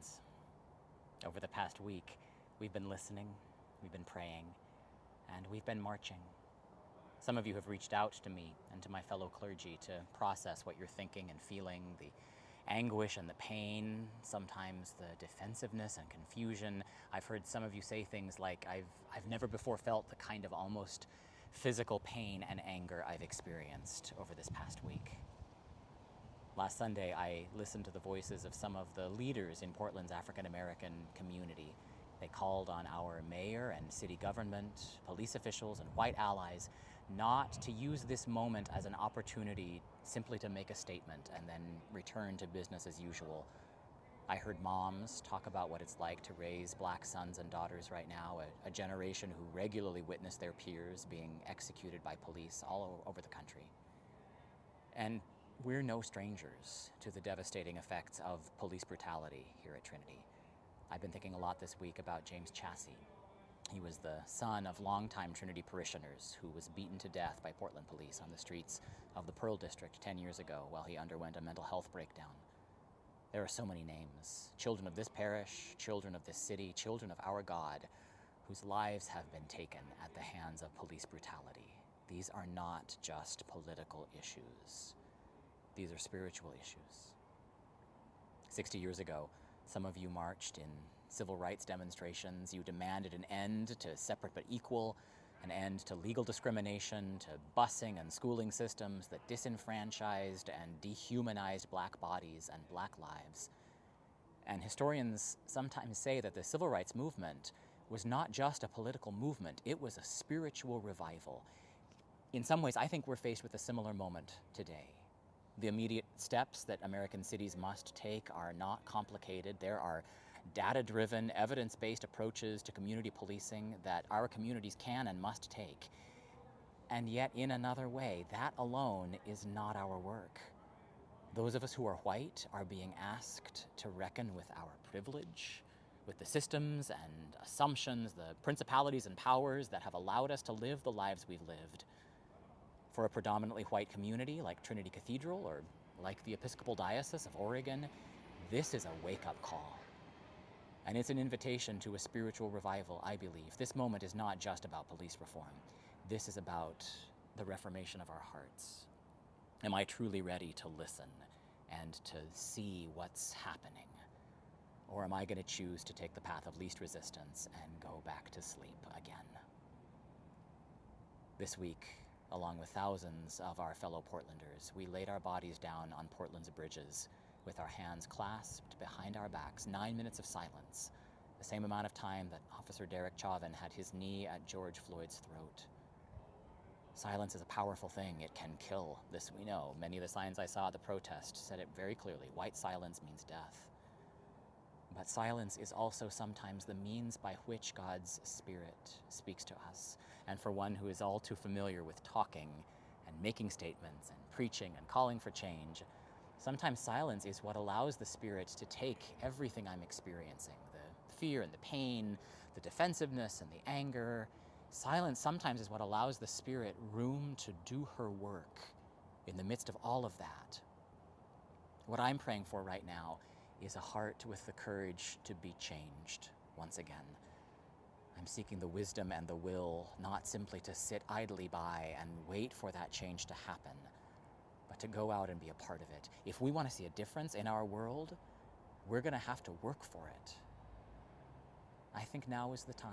Portlanders. Over the past week, we've been listening, we've been praying, and we've been marching. Some of you have reached out to me and to my fellow clergy to process what you're thinking and feeling, the anguish and the pain, sometimes the defensiveness and confusion. I've heard some of you say things like, I've never before felt the kind of almost physical pain and anger I've experienced over this past week. Last Sunday, I listened to the voices of some of the leaders in Portland's African American community. They called on our mayor and city government, police officials, and white allies not to use this moment as an opportunity simply to make a statement and then return to business as usual. I heard moms talk about what it's like to raise black sons and daughters right now, a generation who regularly witness their peers being executed by police all over the country. And we're no strangers to the devastating effects of police brutality here at Trinity. I've been thinking a lot this week about James Chassie. He was the son of longtime Trinity parishioners who was beaten to death by Portland police on the streets of the Pearl District 10 years ago while he underwent a mental health breakdown. There are so many names, children of this parish, children of this city, children of our God, whose lives have been taken at the hands of police brutality. These are not just political issues. These are spiritual issues. 60 years ago, some of you marched in civil rights demonstrations. You demanded an end to separate but equal, an end to legal discrimination, to busing and schooling systems that disenfranchised and dehumanized black bodies and black lives. And historians sometimes say that the civil rights movement was not just a political movement, it was a spiritual revival. In some ways, I think we're faced with a similar moment today. The immediate steps that American cities must take are not complicated. There are data-driven, evidence-based approaches to community policing that our communities can and must take. And yet, in another way, that alone is not our work. Those of us who are white are being asked to reckon with our privilege, with the systems and assumptions, the principalities and powers that have allowed us to live the lives we've lived. For a predominantly white community like Trinity Cathedral or like the Episcopal Diocese of Oregon, this is a wake-up call. And it's an invitation to a spiritual revival, I believe. This moment is not just about police reform. This is about the reformation of our hearts. Am I truly ready to listen and to see what's happening? Or am I going to choose to take the path of least resistance and go back to sleep again? This week, along with thousands of our fellow Portlanders, we laid our bodies down on Portland's bridges with our hands clasped behind our backs, 9 minutes of silence, the same amount of time that Officer Derek Chauvin had his knee at George Floyd's throat. Silence is a powerful thing. It can kill. This we know. Many of the signs I saw at the protest said it very clearly. White silence means death. But silence is also sometimes the means by which God's Spirit speaks to us. And for one who is all too familiar with talking and making statements and preaching and calling for change, sometimes silence is what allows the Spirit to take everything I'm experiencing, the fear and the pain, the defensiveness and the anger. Silence sometimes is what allows the Spirit room to do her work in the midst of all of that. What I'm praying for right now is a heart with the courage to be changed once again. I'm seeking the wisdom and the will, not simply to sit idly by and wait for that change to happen, but to go out and be a part of it. If we want to see a difference in our world, we're going to have to work for it. I think now is the time.